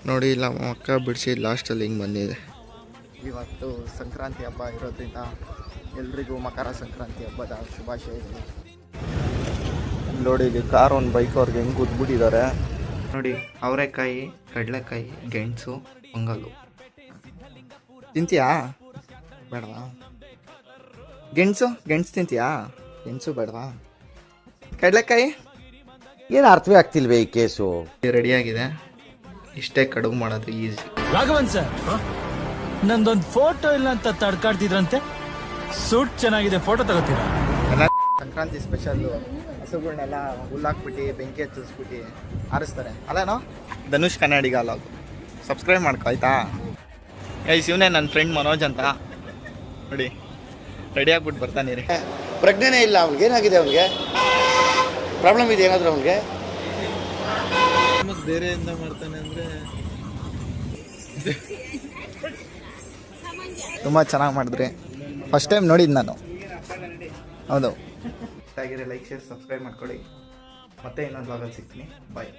ನೋಡಿ ಇಲ್ಲ ಅಕ್ಕ ಬಿಡಿಸಿ ಲಾಸ್ಟಲ್ಲಿ ಹಿಂಗೆ ಬಂದಿದೆ. ಇವತ್ತು ಸಂಕ್ರಾಂತಿ ಹಬ್ಬ ಇರೋದ್ರಿಂದ ಎಲ್ರಿಗೂ ಮಕರ ಸಂಕ್ರಾಂತಿ ಹಬ್ಬದ ಶುಭಾಶಯಗಳು. ನೋಡಿ ಇಲ್ಲಿ ಕಾರ್ ಒಂದು ಬೈಕ್ ಅವ್ರಿಗೆ ಹೆಂಗೆ ಕೂತ್ಬಿಟ್ಟಿದ್ದಾರೆ ನೋಡಿ. ಅವರೆಕಾಯಿ, ಕಡಲೆಕಾಯಿ, ಗೆಣಸು, ಪೊಂಗಲ್ಲು. ತಿಂತೀಯಾ? ಬೇಡವಾ? ಗೆಣಸು ತಿಂತೀಯಾ? ಗೆಣಸು ಬೇಡವಾ? ಕಡಲೆಕಾಯಿ ಏನು ಅರ್ಥವೇ ಆಗ್ತಿಲ್ವೇ ಈ ಕೇಸು. ರೆಡಿಯಾಗಿದೆ. ಇಷ್ಟೇ ಕಡುಬು ಮಾಡೋದು ಈಸಿ. ರಾಘವನ್ ಸರ್, ನಂದೊಂದು ಫೋಟೋ ಇಲ್ಲ ಅಂತ ತಡ್ಕಾಡ್ತಿದ್ರಂತೆ. ಸೂಟ್ ಚೆನ್ನಾಗಿದೆ, ಫೋಟೋ ತಗೋತೀರಾ? ಸಂಕ್ರಾಂತಿ ಸ್ಪೆಷಲ್ಲು ಹಸುಗಳನ್ನೆಲ್ಲ ಹುಲ್ಲಾಕ್ಬಿಟ್ಟು ಬೆಂಕಿ ಹಚ್ಚಿಸ್ಬಿಟ್ಟು ಆರಿಸ್ತಾರೆ ಅಲ್ಲೇನೋ. ಧನುಷ್ ಕನ್ನಡಿಗ ಲಾಗ್ ಸಬ್ಸ್ಕ್ರೈಬ್ ಮಾಡ್ಕೊ ಆಯ್ತಾ. ಇವನೇ ನನ್ನ ಫ್ರೆಂಡ್ ಮನೋಜ್ ಅಂತ ನೋಡಿ. ರೆಡಿ ಆಗ್ಬಿಟ್ಟು ಬರ್ತಾನೆ ರೀ. ಪ್ರಜ್ಞೆನೇ ಇಲ್ಲ ಅವ್ನಿಗೆ. ಏನಾಗಿದೆ ಅವನಿಗೆ? ಪ್ರಾಬ್ಲಮ್ ಇದೆ ಏನಾದರೂ ಅವನಿಗೆ? ಬೇರೆಯಿಂದ ಮಾಡ್ತಾನೆ ಅಂದರೆ ತುಂಬ ಚೆನ್ನಾಗಿ ಮಾಡಿದ್ರಿ. ಫಸ್ಟ್ ಟೈಮ್ ನೋಡಿದ್ದು ನಾನು. ಹೌದು. ಇಷ್ಟ ಆಗಿರೋ ಲೈಕ್, ಶೇರ್, ಸಬ್ಸ್ಕ್ರೈಬ್ ಮಾಡ್ಕೊಳ್ಳಿ. ಮತ್ತೆ ಇನ್ನೊಂದು ಬ್ಲಾಗಲ್ಲಿ ಸಿಗ್ತೀನಿ. ಬಾಯ್.